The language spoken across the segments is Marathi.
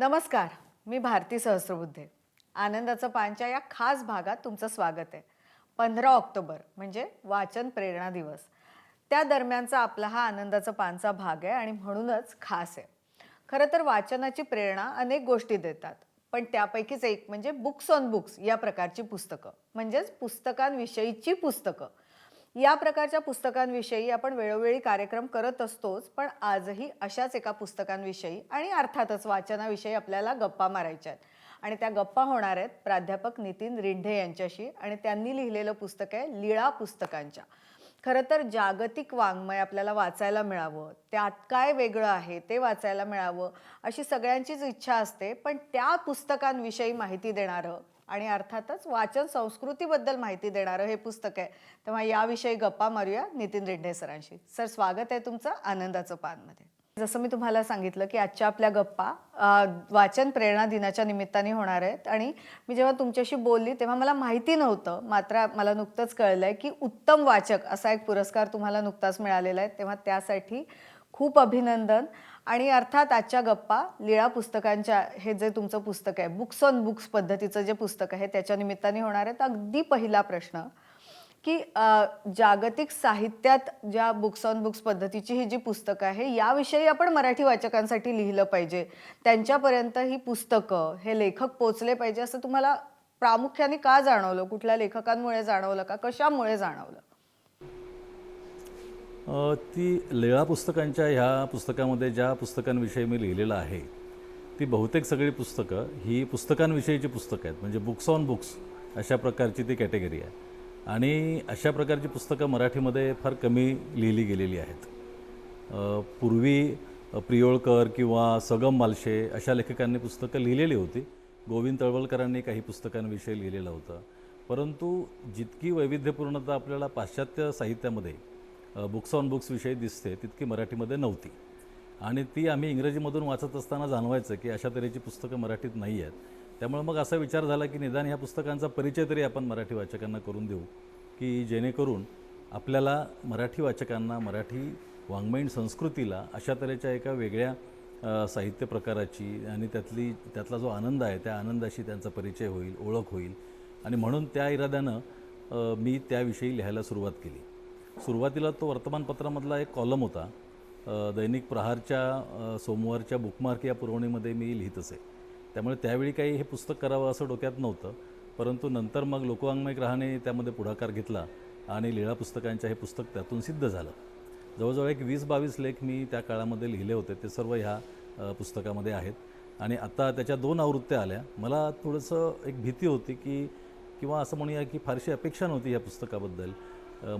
नमस्कार. मी भारती सहस्त्रबुद्धे. आनंदाचं पानच्या या खास भागात तुमचं स्वागत आहे. 15 ऑक्टोबर म्हणजे वाचन प्रेरणा दिवस. त्या दरम्यानचा आपला हा आनंदाचं पानचा भाग आहे आणि म्हणूनच खास आहे. खरं तर वाचनाची प्रेरणा अनेक गोष्टी देतात. पण त्यापैकीच एक म्हणजे बुक्स ऑन बुक्स या प्रकारची पुस्तकं. म्हणजेच पुस्तकांविषयीची पुस्तकं. या प्रकारच्या पुस्तकांविषयी आपण वेळोवेळी कार्यक्रम करत असतोच, पण आजही अशाच एका पुस्तकांविषयी आणि अर्थातच वाचनाविषयी आपल्याला गप्पा मारायच्या आहेत. आणि त्या गप्पा होणार आहेत प्राध्यापक नितीन रिंढे यांच्याशी आणि त्यांनी लिहिलेलं पुस्तक आहे लीळा पुस्तकांच्या. खरं तर जागतिक वाङ्मय आपल्याला वाचायला मिळावं, त्यात काय वेगळं आहे ते वाचायला मिळावं, अशी सगळ्यांचीच इच्छा असते. पण त्या पुस्तकांविषयी माहिती देणारं आणि अर्थातच वाचन संस्कृतीबद्दल माहिती देणारं हे पुस्तक आहे. तेव्हा याविषयी गप्पा मारूया नितीन रिंढे सरांशी. सर, स्वागत आहे तुमचं आनंदाचं पानमध्ये. जसं मी तुम्हाला सांगितलं की आजच्या आपल्या गप्पा वाचन प्रेरणा दिनाच्या निमित्ताने होणार आहेत आणि मी जेव्हा तुमच्याशी बोलली तेव्हा मला माहिती नव्हतं, मात्र मला नुकतंच कळलंय की उत्तम वाचक असा एक पुरस्कार तुम्हाला नुकताच मिळालेला आहे. तेव्हा त्यासाठी खूप अभिनंदन. आणि अर्थात आजच्या गप्पा लीळा पुस्तकांच्या, हे जे तुमचं पुस्तक आहे बुक्स ऑन बुक्स पद्धतीचं जे पुस्तक आहे त्याच्या निमित्ताने होणार आहेत. अगदी पहिला प्रश्न की जागतिक साहित्यात ज्या बुक्स ऑन बुक्स पद्धतीची ही जी पुस्तकं आहे याविषयी आपण मराठी वाचकांसाठी लिहिलं पाहिजे, त्यांच्यापर्यंत ही पुस्तकं हे लेखक पोचले पाहिजे असं तुम्हाला प्रामुख्याने का जाणवलं? कुठल्या लेखकांमुळे जाणवलं का? कशामुळे जाणवलं? ती लीळा पुस्तकांच्या ह्या पुस्तकामध्ये ज्या पुस्तकांविषयी मी लिहिलेलं आहे ती बहुतेक सगळी पुस्तकं ही पुस्तकांविषयीची पुस्तकं आहेत. म्हणजे बुक्स ऑन बुक्स अशा प्रकारची ती कॅटेगरी आहे आणि अशा प्रकारची पुस्तकं मराठीमध्ये फार कमी लिहिली गेलेली आहेत. पूर्वी प्रियोळकर किंवा सगम मालशे अशा लेखकांनी पुस्तकं लिहिलेली होती. गोविंद तळवलकरांनी काही पुस्तकांविषयी लिहिलेलं होतं. परंतु जितकी वैविध्यपूर्णता आपल्याला पाश्चात्य साहित्यामध्ये बुक्स ऑन बुक्सविषयी दिसते तितकी मराठीमध्ये नव्हती. आणि ती आम्ही इंग्रजीमधून वाचत असताना जाणवायचं की अशा तऱ्हेची पुस्तकं मराठीत नाही आहेत. त्यामुळे मग असा विचार झाला की निदान ह्या पुस्तकांचा परिचय तरी आपण मराठी वाचकांना करून देऊ, की जेणेकरून आपल्याला मराठी वाचकांना मराठी वाङ्मयीन संस्कृतीला अशा तऱ्हेच्या एका वेगळ्या साहित्य प्रकाराची आणि त्यातला जो आनंद आहे त्या आनंदाशी त्यांचा परिचय होईल, ओळख होईल. आणि म्हणून त्या इराद्यानं मी त्याविषयी लिहायला सुरुवात केली. सुरुवातीला तो वर्तमानपत्रामधला एक कॉलम होता. दैनिक प्रहारच्या सोमवारच्या बुकमार्क या पुरवणीमध्ये मी लिहित असे. त्यामुळे त्यावेळी काही हे पुस्तक करावं असं डोक्यात नव्हतं. परंतु नंतर मग लोकवाङ्मय ग्रहाने त्यामध्ये पुढाकार घेतला आणि लीळा पुस्तकांच्या हे पुस्तक त्यातून सिद्ध झालं. जवळजवळ एक 20-22 लेख मी त्या काळामध्ये लिहिले होते. ते सर्व ह्या पुस्तकामध्ये आहेत. आणि आता त्याच्या 2 आवृत्त्या आल्या. मला थोडंसं एक भीती होती की किंवा असं म्हणूया की फारशी अपेक्षा नव्हती या पुस्तकाबद्दल.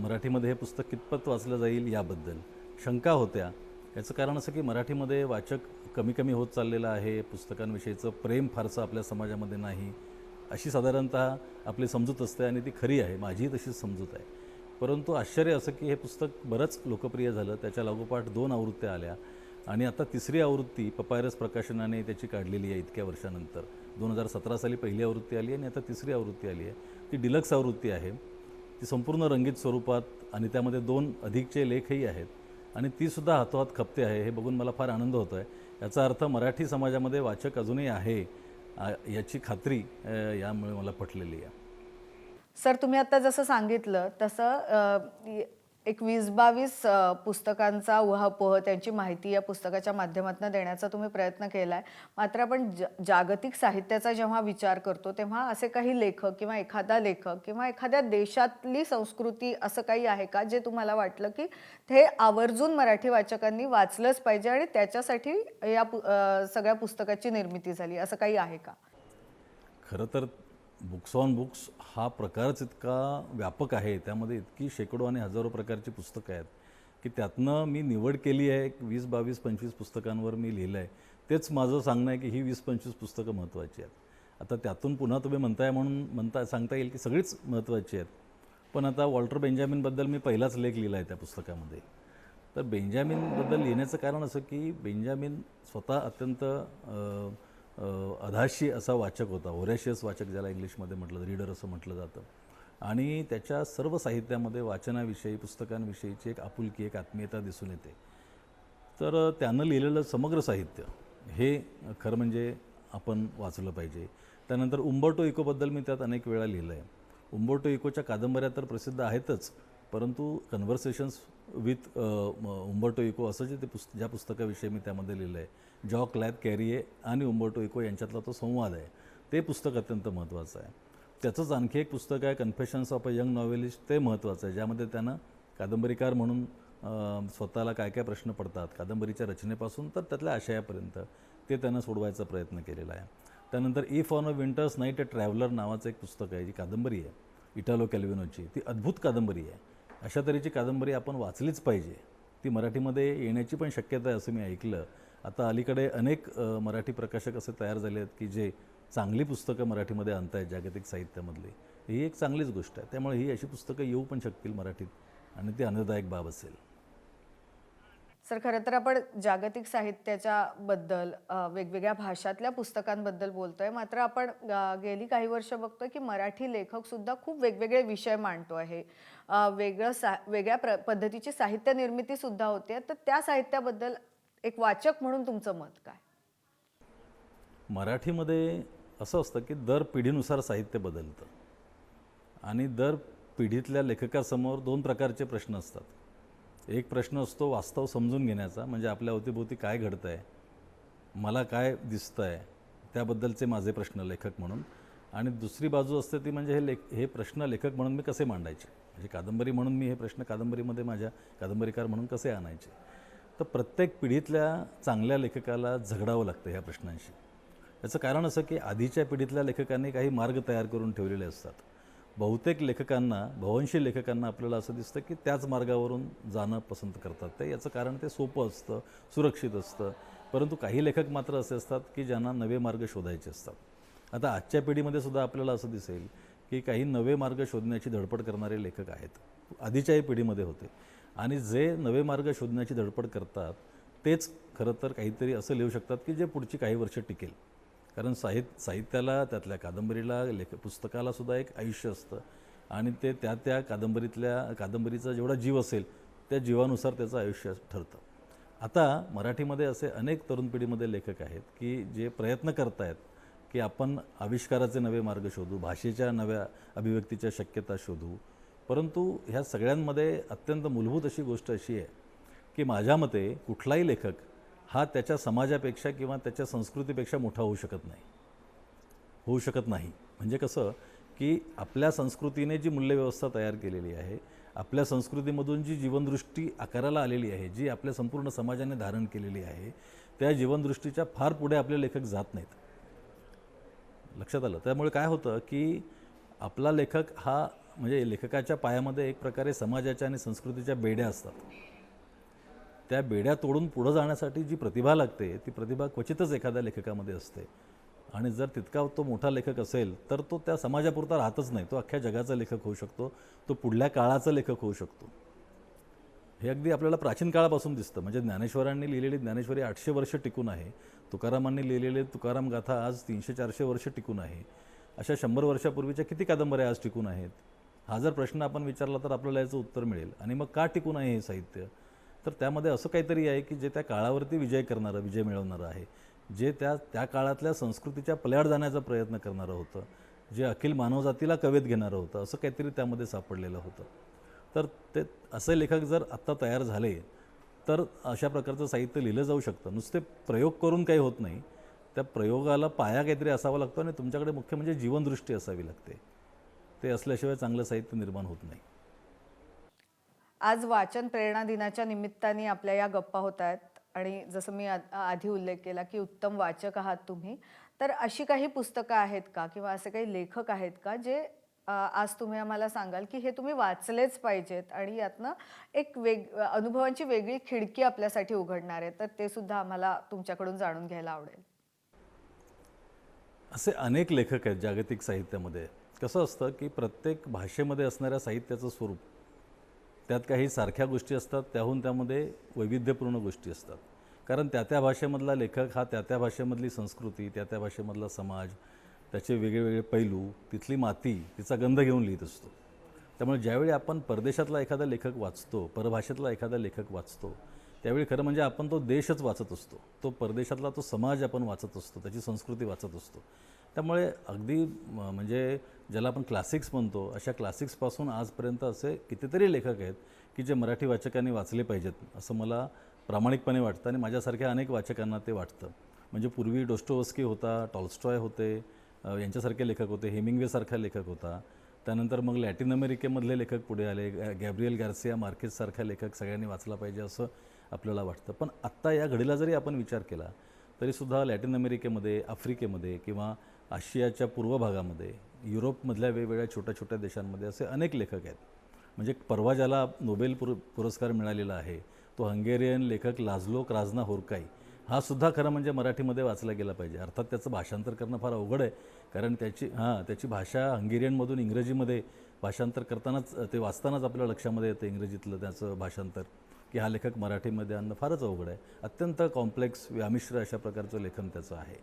मराठीमध्ये हे पुस्तक कितपत वाचलं जाईल याबद्दल शंका होत्या. याचं कारण असं की मराठीमध्ये वाचक कमी कमी होत चाललेलं आहे. पुस्तकांविषयीचं प्रेम फारसं आपल्या समाजामध्ये नाही अशी साधारणतः आपली समजूत असते आणि ती खरी आहे. माझीही तशीच समजूत आहे. परंतु आश्चर्य असं की हे पुस्तक बरंच लोकप्रिय झालं. त्याच्या लागोपाठ 2 आवृत्त्या आल्या आणि आता 3री आवृत्ती पपायरस प्रकाशनाने त्याची काढलेली आहे इतक्या वर्षानंतर. 2017 साली पहिली आवृत्ती आली आणि आता 3री आवृत्ती आली आहे. ती डिलक्स आवृत्ती आहे. ती संपूर्ण रंगीत स्वरूपात आणि त्यामध्ये 2 अधिकचे लेखही आहेत आणि तीसुद्धा हातोहात खपते आहे. हे बघून मला फार आनंद होतो आहे. याचा अर्थ मराठी समाजामध्ये वाचक अजूनही आहे याची खात्री यामुळे मला पटलेली आहे. सर, तुम्ही आता जसं सांगितलं तसं एक 20-22 पुस्तकांचा उहापोह, त्यांची माहिती या पुस्तकाच्या माध्यमातून देण्याचा तुम्ही प्रयत्न केला आहे. मात्र आपण जागतिक साहित्याचा जेव्हा विचार करतो तेव्हा असे काही लेखक किंवा एखादा लेखक किंवा एखाद्या देशातली संस्कृती असं काही आहे का जे तुम्हाला वाटलं की ते आवर्जून मराठी वाचकांनी वाचलंच पाहिजे आणि त्याच्यासाठी या सगळ्या पुस्तकाची निर्मिती झाली, असं काही आहे का? खरं तर बुक्स ऑन बुक्स हा प्रकारच इतका व्यापक आहे. त्यामध्ये इतकी शेकडो आणि हजारो प्रकारची पुस्तकं आहेत की त्यातनं मी निवड केली आहे. 20-22-25 पुस्तकांवर मी लिहिलं आहे. तेच माझं सांगणं आहे की ही 20-25 पुस्तकं महत्त्वाची आहेत. आता त्यातून पुन्हा तुम्ही म्हणून सांगता येईल की सगळीच महत्त्वाची आहेत. पण आता वॉल्टर बेंजामिनबद्दल मी पहिलाच लेख लिहिला आहे त्या पुस्तकामध्ये. तर बेंजामिनबद्दल लिहिण्याचं कारण असं की बेंजामिन स्वतः अत्यंत अधाशी असा वाचक होता. होरॅशियस वाचक ज्याला इंग्लिशमध्ये म्हटलं, रीडर असं म्हटलं जातं. आणि त्याच्या सर्व साहित्यामध्ये वाचनाविषयी, पुस्तकांविषयीची एक आपुलकी, एक आत्मीयता दिसून येते. तर त्यानं लिहिलेलं समग्र साहित्य हे खरं म्हणजे आपण वाचलं पाहिजे. त्यानंतर उंबर्टो इकोबद्दल मी त्यात अनेक वेळा लिहिलं आहे. उंबर्टो इकोच्या कादंबऱ्या तर प्रसिद्ध आहेतच, परंतु कन्व्हर्सेशन्स विथ उंबर्टो इको असं जे ज्या पुस्तकाविषयी मी त्यामध्ये लिहिलं आहे, जॉक लॅथ कॅरिये आणि उंबर्टो इको यांच्यातला तो संवाद आहे, ते पुस्तक अत्यंत महत्त्वाचं आहे. त्याचंच आणखी एक पुस्तक आहे कन्फेशन्स ऑफ अ यंग नॉव्हेलिस्ट, ते महत्त्वाचं आहे, ज्यामध्ये त्यानं कादंबरीकार म्हणून स्वतःला काय काय प्रश्न पडतात कादंबरीच्या रचनेपासून तर त्यातल्या आशयापर्यंत ते त्यानं सोडवायचा प्रयत्न केलेला आहे. त्यानंतर if on a winters night a traveller नावाचं एक पुस्तक आहे, जी कादंबरी आहे इटालो कॅल्विनोची, ती अद्भुत कादंबरी आहे. अशा तऱ्हेची कादंबरी आपण वाचलीच पाहिजे. ती मराठीमध्ये येण्याची पण शक्यता आहे असं मी ऐकलं. आता अलीकडे अनेक मराठी प्रकाशक असे तयार झाले आहेत की जे चांगली पुस्तकं मराठीमध्ये आणतायत जागतिक साहित्यामधली. ही एक चांगलीच गोष्ट आहे. त्यामुळे ही अशी पुस्तकं येऊ पण शकतील मराठीत आणि ती आनंददायक बाब असेल. सर, खरं तर आपण जागतिक साहित्याच्या बद्दल वेगवेगळ्या भाषातल्या पुस्तकांबद्दल बोलतोय. मात्र आपण गेली काही वर्ष बघतोय की मराठी लेखक सुद्धा खूप वेगवेगळे विषय मांडतो आहे. वेगळ्या पद्धतीची साहित्य निर्मिती सुद्धा होते. तर त्या साहित्याबद्दल एक वाचक म्हणून तुमचं मत काय? मराठीमध्ये असं असतं की दर पिढीनुसार साहित्य बदलतं आणि दर पिढीतल्या लेखकासमोर दोन प्रकारचे प्रश्न असतात. एक प्रश्न असतो वास्तव समजून घेण्याचा, म्हणजे आपल्या अवतीभोवती काय घडतं आहे, मला काय दिसतं आहे, त्याबद्दलचे माझे प्रश्न लेखक म्हणून. आणि दुसरी बाजू असते ती म्हणजे हे प्रश्न लेखक म्हणून मी कसे मांडायचे, म्हणजे कादंबरी म्हणून मी हे प्रश्न कादंबरीमध्ये माझ्या कादंबरीकार म्हणून कसे आणायचे. तर प्रत्येक पिढीतल्या चांगल्या लेखकाला झगडावं लागतं ह्या प्रश्नांशी. याचं कारण असं की आधीच्या पिढीतल्या लेखकांनी काही मार्ग तयार करून ठेवलेले असतात. बहुतेक लेखकांना, बहुवंशी लेखकांना आपल्याला असं दिसतं की त्याच मार्गावरून जाणं पसंत करतात ते. याचं कारण ते सोपं असतं, सुरक्षित असतं. परंतु काही लेखक मात्र असे असतात की ज्यांना नवे मार्ग शोधायचे असतात. आता आजच्या पिढीमध्ये सुद्धा आपल्याला असं दिसेल की काही नवे मार्ग शोधण्याची धडपड करणारे लेखक आहेत, आधीच्याही पिढीमध्ये होते. आणि जे नवे मार्ग शोधण्याची धडपड करतात तेच खरं तर काहीतरी असं लिहू शकतात की जे पुढची काही वर्ष टिकेल. कारण साहित्याला, त्यातल्या कादंबरीला, पुस्तकाला सुद्धा एक आयुष्य असतं आणि ते त्या कादंबरीचा जेवढा जीव असेल त्या जीवानुसार त्याचं आयुष्य ठरतं. आता मराठीमध्ये असे अनेक तरुण पिढीमध्ये लेखक आहेत की जे प्रयत्न करत आहेत की आपण आविष्काराचे नवे मार्ग शोधू, भाषेच्या नव्या अभिव्यक्तीच्या शक्यता शोधू. परंतु ह्या सगळ्यांमध्ये अत्यंत मूलभूत अशी गोष्ट अशी आहे की माझ्या मते कुठलाही लेखक हा त्याच्या समाजापेक्षा किंवा त्याच्या संस्कृतीपेक्षा मोठा होऊ शकत नाही. म्हणजे कसं की आपल्या संस्कृतीने जी मूल्यव्यवस्था तयार केलेली आहे, आपल्या संस्कृतीमधून जी जीवनदृष्टी आकाराला आलेली आहे, जी आपल्या संपूर्ण समाजाने धारण केलेली आहे, त्या जीवनदृष्टीच्या फार पुढे आपले लेखक जात नाहीत. लक्षात आलं? त्यामुळे काय होतं की आपला लेखक हा, म्हणजे लेखकाच्या पायामध्ये एक प्रकारे समाजाच्या आणि संस्कृतीच्या बेड्या असतात. त्या बेड्या तोडून पुढं जाण्यासाठी जी प्रतिभा लागते ती प्रतिभा क्वचितच एखाद्या लेखकामध्ये असते. आणि जर तितका तो मोठा लेखक असेल तर तो त्या समाजापुरता राहतच नाही, तो अख्ख्या जगाचा लेखक होऊ शकतो, तो पुढल्या काळाचा लेखक होऊ शकतो. हे अगदी आपल्याला प्राचीन काळापासून दिसतं. म्हणजे ज्ञानेश्वरांनी लिहिलेली ज्ञानेश्वरी 800 वर्ष टिकून आहे, तुकारामांनी लिहिलेले तुकाराम गाथा आज 300-400 वर्ष टिकून आहे. अशा 100 वर्षापूर्वीच्या किती कादंबऱ्या आज टिकून आहेत? हा जर प्रश्न आपण विचारला तर आपल्याला याचं उत्तर मिळेल. आणि मग का टिकून आहे हे साहित्य? तर त्यामध्ये असं काहीतरी आहे की जे त्या काळावरती विजय मिळवणारं आहे, जे त्या काळातल्या संस्कृतीच्या पल्याड जाण्याचा प्रयत्न करणारं होतं, जे अखिल मानवजातीला कवेत घेणारं होतं, असं काहीतरी त्यामध्ये सापडलेलं होतं. तर ते असे लेखक जर आत्ता तयार झाले तर अशा प्रकारचं साहित्य लिहिलं जाऊ शकतं. नुसते प्रयोग करून काही होत नाही, त्या प्रयोगाला पाया काहीतरी असावा लागतो आणि तुमच्याकडे मुख्य म्हणजे जीवनदृष्टी असावी लागते. ते असल्याशिवाय चांगलं साहित्य निर्माण होत नाही. आज वाचन प्रेरणा दिनाच्या निमित्ताने आपल्या या गप्पा होत आहेत आणि जसं मी आधी उल्लेख केला की उत्तम वाचक आहात तुम्ही. तर अशी काही पुस्तकं आहेत का किंवा असे काही लेखक आहेत का जे आज तुम्ही आम्हाला सांगाल की हे तुम्ही वाचलेच पाहिजेत आणि यातनं एक अनुभवांची वेगळी खिडकी आपल्यासाठी उघडणार आहे, तर ते सुद्धा आम्हाला तुमच्याकडून जाणून घ्यायला आवडेल. असे अनेक लेखक आहेत जागतिक साहित्यामध्ये. कसं असतं की प्रत्येक भाषेमध्ये असणाऱ्या साहित्याचं स्वरूप, त्यात काही सारख्या गोष्टी असतात, त्यामध्ये वैविध्यपूर्ण गोष्टी असतात. कारण त्या भाषेमधला लेखक हा त्या भाषेमधली संस्कृती, त्या भाषेमधला समाज, त्याचे वेगवेगळे पैलू, तिथली माती, तिचा गंध घेऊन लिहित असतो. त्यामुळे ज्यावेळी आपण परदेशातला एखादा लेखक वाचतो, परभाषेतला एखादा लेखक वाचतो, त्यावेळी खरं म्हणजे आपण तो देशच वाचत असतो, तो परदेशातला तो समाज आपण वाचत असतो, त्याची संस्कृती वाचत असतो. त्यामुळे अगदी म्हणजे ज्याला आपण क्लासिक्स म्हणतो, अशा क्लासिक्सपासून आजपर्यंत असे कितीतरी लेखक आहेत की जे मराठी वाचकांनी वाचले पाहिजेत असं मला प्रामाणिकपणे वाटतं आणि माझ्यासारख्या अनेक वाचकांना ते वाटतं. म्हणजे पूर्वी डोस्टोव्स्की होता, टॉल्स्टॉय होते, यांच्यासारखे लेखक होते, हेमिंग्वेसारखा लेखक होता. त्यानंतर मग लॅटिन अमेरिकेमधले लेखक पुढे आले, गॅब्रियल गार्सिया मार्केससारखा लेखक सगळ्यांनी वाचला पाहिजे असं आपल्याला वाटतं. पण आत्ता या घडीला जरी आपण विचार केला तरीसुद्धा लॅटिन अमेरिकेमध्ये, आफ्रिकेमध्ये किंवा आशियाच्या पूर्व भागामध्ये, युरोपमधल्या वेगवेगळ्या छोट्या छोट्या देशांमध्ये असे अनेक लेखक आहेत. म्हणजे परवा ज्याला नोबेल पुरस्कार मिळालेला आहे तो हंगेरियन लेखक लाझलो क्राझ्ना होर्काई, हा सुद्धा खरं म्हणजे मराठीमध्ये वाचला गेला पाहिजे. अर्थात त्याचं भाषांतर करणं फार अवघड आहे, कारण त्याची भाषा हंगेरियनमधून इंग्रजीमध्ये भाषांतर करतानाच, ते वाचतानाच आपल्या लक्षामध्ये येतं इंग्रजीतलं त्याचं भाषांतर, की हा लेखक मराठीमध्ये आणणं फारच अवघड आहे. अत्यंत कॉम्प्लेक्स, व्यामिश्र अशा प्रकारचं लेखन त्याचं आहे.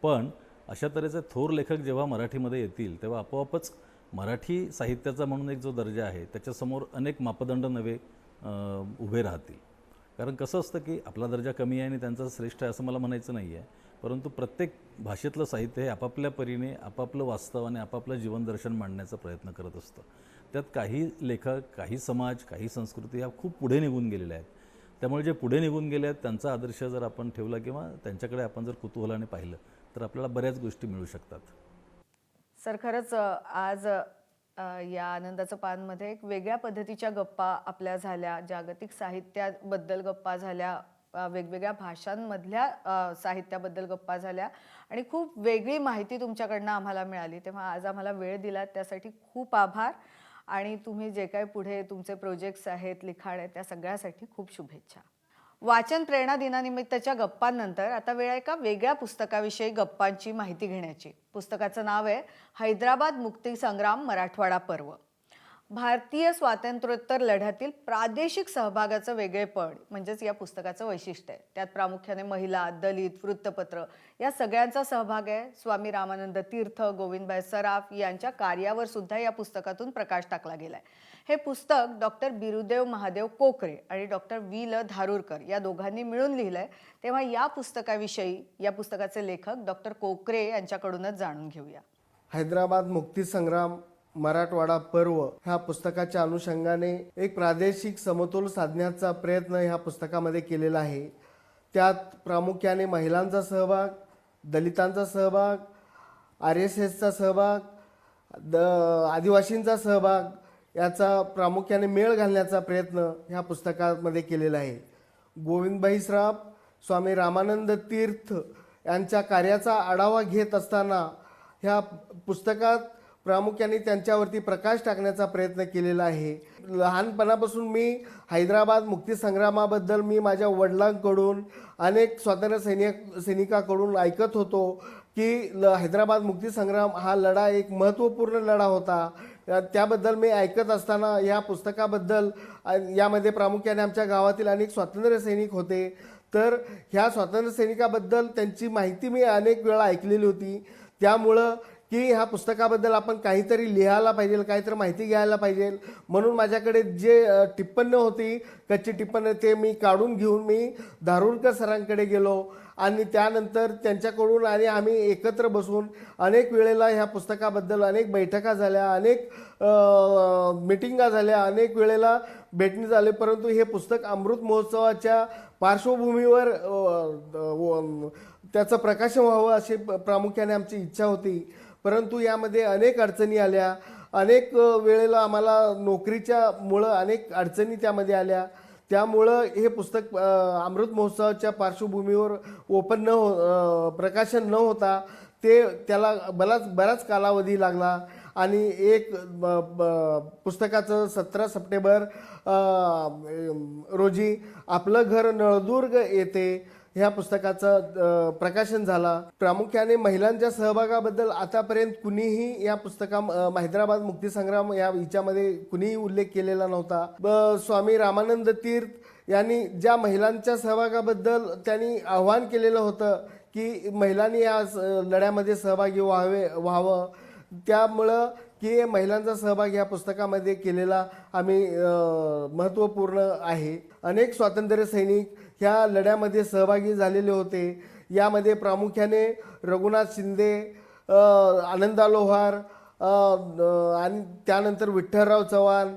पण अशा तऱ्हेचे थोर लेखक जेव्हा मराठीमध्ये येतील तेव्हा आपोआपच मराठी साहित्याचा म्हणून एक जो दर्जा आहे त्याच्यासमोर अनेक मापदंड नवे उभे राहतील. कारण कसं असतं की आपला दर्जा कमी आहे आणि त्यांचा श्रेष्ठ आहे असं मला म्हणायचं नाही आहे, परंतु प्रत्येक भाषेतलं साहित्य हे आपापल्या परीने आपापलं वास्तव आणि आपापलं जीवनदर्शन मांडण्याचा प्रयत्न करत असतं. त्यात काही लेखक, काही समाज, काही संस्कृती ह्या खूप पुढे निघून गेलेल्या आहेत. त्यामुळे जे पुढे निघून गेले आहेत त्यांचा आदर्श जर आपण ठेवला किंवा त्यांच्याकडे आपण जर कुतूहलाने पाहिलं तर आपल्याला बऱ्याच गोष्टी मिळू शकतात. सर, खरंच आज या आनंदाचं पानमध्ये एक वेगळ्या पद्धतीच्या गप्पा आपल्या झाल्या, जागतिक साहित्याबद्दल गप्पा झाल्या, वेगवेगळ्या भाषांमधल्या साहित्याबद्दल गप्पा झाल्या आणि खूप वेगळी माहिती तुमच्याकडनं आम्हाला मिळाली. तेव्हा आज आम्हाला वेळ दिलात त्यासाठी खूप आभार आणि तुम्ही जे काही पुढे तुमचे प्रोजेक्ट्स आहेत, लिखाण आहे, त्या सगळ्यासाठी खूप शुभेच्छा. वाचन प्रेरणा दिनानिमित्तच्या गप्पांनंतर आता वेळ आहे एका वेगळ्या पुस्तकाविषयी गप्पांची माहिती घेण्याची. पुस्तकाचं नाव आहे हैदराबाद मुक्ती संग्राम मराठवाडा पर्व. भारतीय स्वातंत्र्योत्तर लढ्यातील प्रादेशिक सहभागाचं वेगळेपण म्हणजेच या पुस्तकाचं वैशिष्ट्य आहे. त्यात प्रामुख्याने महिला, दलित, वृत्तपत्र या सगळ्यांचा सहभाग आहे. स्वामी रामानंद तीर्थ, गोविंदभाई सराफ यांच्या कार्यावर सुद्धा या पुस्तकातून प्रकाश टाकला गेलाय. हे पुस्तक डॉक्टर बिरुदेव महादेव कोकरे आणि डॉक्टर वी ल धारूरकर या दोघांनी मिळून लिहिलंय. तेव्हा या पुस्तकाविषयी, या पुस्तकाचे लेखक डॉक्टर कोकरे यांच्याकडूनच जाणून घेऊया. हैदराबाद मुक्ती संग्राम मराठवाडा पर्व ह्या पुस्तकाच्या अनुषंगाने एक प्रादेशिक समतोल साधण्याचा प्रयत्न ह्या पुस्तकामध्ये केलेला आहे. त्यात प्रामुख्याने महिलांचा सहभाग, दलितांचा सहभाग, RSSचा सहभाग, आदिवासींचा सहभाग याचा प्रामुख्याने मेळ घालण्याचा प्रयत्न ह्या पुस्तकामध्ये केलेला आहे. गोविंदभाई सराफ, स्वामी रामानंद तीर्थ यांच्या कार्याचा आढावा घेत असताना ह्या पुस्तकात प्रामुख्याने त्यांच्यावरती प्रकाश टाकण्याचा प्रयत्न केलेला आहे. लहानपणापासून मी हैदराबाद मुक्ती संग्रामाबद्दल मी माझ्या वडिलांकडून, अनेक स्वातंत्र्य सैनिकाकडून ऐकत होतो की हैदराबाद मुक्ती संग्राम हा लढा एक महत्त्वपूर्ण लढा होता. त्याबद्दल मी ऐकत असताना या पुस्तकाबद्दल, यामध्ये प्रामुख्याने आमच्या गावातील अनेक स्वातंत्र्य सैनिक होते, तर ह्या स्वातंत्र्य सैनिकाबद्दल त्यांची माहिती मी अनेक वेळा ऐकलेली होती. त्यामुळं की ह्या पुस्तकाबद्दल आपण काहीतरी लिहायला पाहिजे, काहीतरी माहिती घ्यायला पाहिजे म्हणून माझ्याकडे जे टिप्पण्य होती, कच्ची टिप्पण्य, ते मी काढून घेऊन मी धारूरकर सरांकडे गेलो आणि त्यानंतर त्यांच्याकडून आणि आम्ही एकत्र बसून अनेक वेळेला ह्या पुस्तकाबद्दल अनेक बैठका झाल्या, अनेक मिटिंगा झाल्या, अनेक वेळेला भेटणी झाले. परंतु हे पुस्तक अमृत महोत्सवाच्या पार्श्वभूमीवर त्याचं प्रकाशन व्हावं अशी प्रामुख्याने आमची इच्छा होती. परंतु यामध्ये अनेक अडचणी आल्या. अनेक वेळेला आम्हाला नोकरीच्या मुळे अनेक अडचणी त्यामध्ये आल्या. त्यामुळं हे पुस्तक अमृत महोत्सवाच्या पार्श्वभूमीवर प्रकाशन न होता त्याला बराच कालावधी लागला आणि एक पुस्तकाचं 17 सप्टेंबर रोजी आपलं घर नळदुर्ग येथे ह्या पुस्तकाचं प्रकाशन झाला. प्रामुख्याने महिलांच्या सहभागाबद्दल आतापर्यंत कुणीही या हैदराबाद मुक्ती संग्राम या हिच्यामध्ये कुणीही उल्लेख केलेला नव्हता. स्वामी रामानंद तीर्थ यांनी ज्या महिलांच्या सहभागाबद्दल त्यांनी आव्हान केलेलं होतं की महिलांनी या लढ्यामध्ये सहभागी व्हावं, त्यामुळं की महिलांचा सहभाग या पुस्तकामध्ये केलेला आम्ही महत्त्वपूर्ण आहे. अनेक स्वातंत्र्य सैनिक ह्या लढ्यामध्ये सहभागी झालेले होते. यामध्ये प्रामुख्याने रघुनाथ शिंदे, आनंदा लोहार आणि त्यानंतर विठ्ठलराव चव्हाण,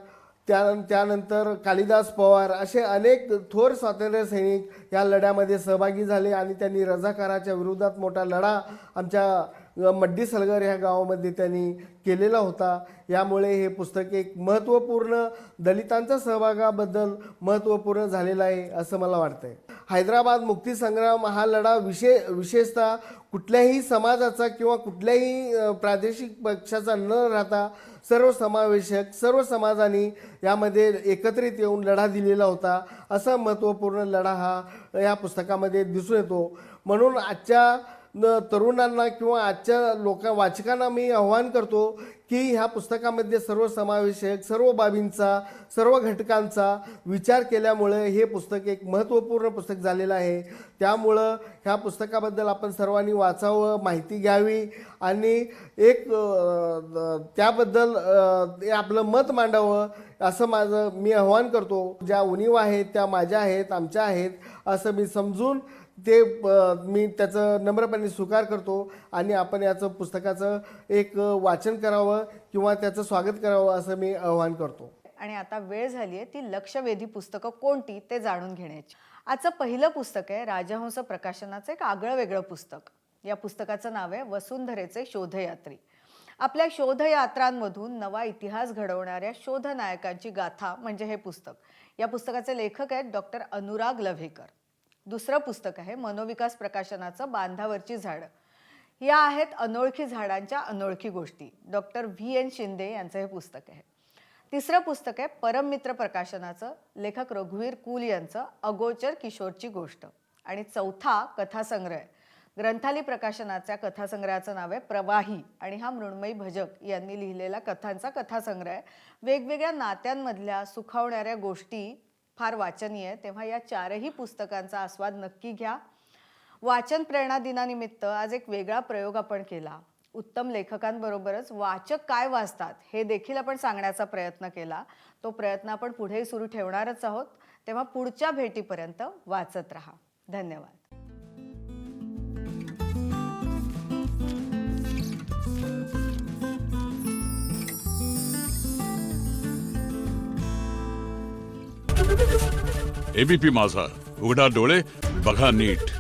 त्यानंतर कालिदास पवार असे अनेक थोर स्वातंत्र्य सैनिक या लढ्यामध्ये सहभागी झाले आणि त्यांनी रझाकाराच्या विरोधात मोठा लढा आमच्या मड्डी सलगर ह्या गावामध्ये त्यांनी केलेला होता. यामुळे हे पुस्तक एक महत्त्वपूर्ण दलितांच्या सहभागाबद्दल महत्त्वपूर्ण झालेला आहे असं मला वाटतंय. हैदराबाद मुक्तीसंग्राम हा लढा विशेषतः कुठल्याही समाजाचा किंवा कुठल्याही प्रादेशिक पक्षाचा न राहता सर्वसमावेशक सर्व समाजांनी यामध्ये एकत्रित येऊन लढा दिलेला होता. असा महत्त्वपूर्ण लढा हा या पुस्तकामध्ये दिसून येतो. म्हणून आजच्या तरुणांना किंवा आजच्या वाचकांना मी आव्हान करतो की ह्या पुस्तकामध्ये सर्व समावेशक सर्व बाबींचा सर्व घटकांचा विचार केल्यामुळे हे पुस्तक एक महत्त्वपूर्ण पुस्तक झालेलं आहे. त्यामुळं ह्या पुस्तकाबद्दल आपण सर्वांनी वाचावं, माहिती घ्यावी आणि एक त्याबद्दल आपलं मत मांडावं असं मी आव्हान करतो. ज्या उणीवा आहेत त्या माझ्या आहेत, आमच्या आहेत असं मी समजून मी त्याचं नम्रपणे स्वीकार करतो आणि आपण याचं पुस्तकाचं एक वाचन करावं किंवा त्याचं स्वागत करावं असं मी आवाहन करतो. आणि आता वेळ झाली आहे ती लक्षवेधी पुस्तकं कोणती ते जाणून घेण्याची. आजचं पहिलं पुस्तक आहे राजहंस प्रकाशनाचं एक आगळं वेगळं पुस्तक. या पुस्तकाचं नाव आहे वसुंधरेचे शोधयात्री. आपल्या शोधयात्रांमधून नवा इतिहास घडवणाऱ्या शोधनायकांची गाथा म्हणजे हे पुस्तक. या पुस्तकाचे लेखक आहेत डॉक्टर अनुराग लव्हेकर. दुसरं पुस्तक आहे मनोविकास प्रकाशनाचं बांधावरची झाडं. या आहेत अनोळखी झाडांच्या अनोळखी गोष्टी. Doctor V.N. शिंदे यांचं हे पुस्तक आहे. तिसरं पुस्तक आहे परममित्र प्रकाशनाचं लेखक रघुवीर कुल यांचं अगोचर किशोरची गोष्ट. आणि चौथा कथासंग्रह ग्रंथाली प्रकाशनाच्या कथासंग्रहाचं नाव आहे प्रवाही आणि हा मृण्मयी भजक यांनी लिहिलेला कथांचा कथासंग्रह आहे. वेगवेगळ्या नात्यांमधल्या सुखावणाऱ्या गोष्टी फार वाचनीय आहे. तेव्हा या चारही पुस्तकांचा आस्वाद नक्की घ्या. वाचन प्रेरणा दिनानिमित्त आज एक वेगळा प्रयोग आपण केला. उत्तम लेखकांबरोबरच वाचक काय वाचतात हे देखील आपण सांगण्याचा प्रयत्न केला. तो प्रयत्न आपण पुढेही सुरू ठेवणारच आहोत. तेव्हा पुढच्या भेटीपर्यंत वाचत राहा. धन्यवाद. एबीपी माझा, उघडा डोळे बघा नीट.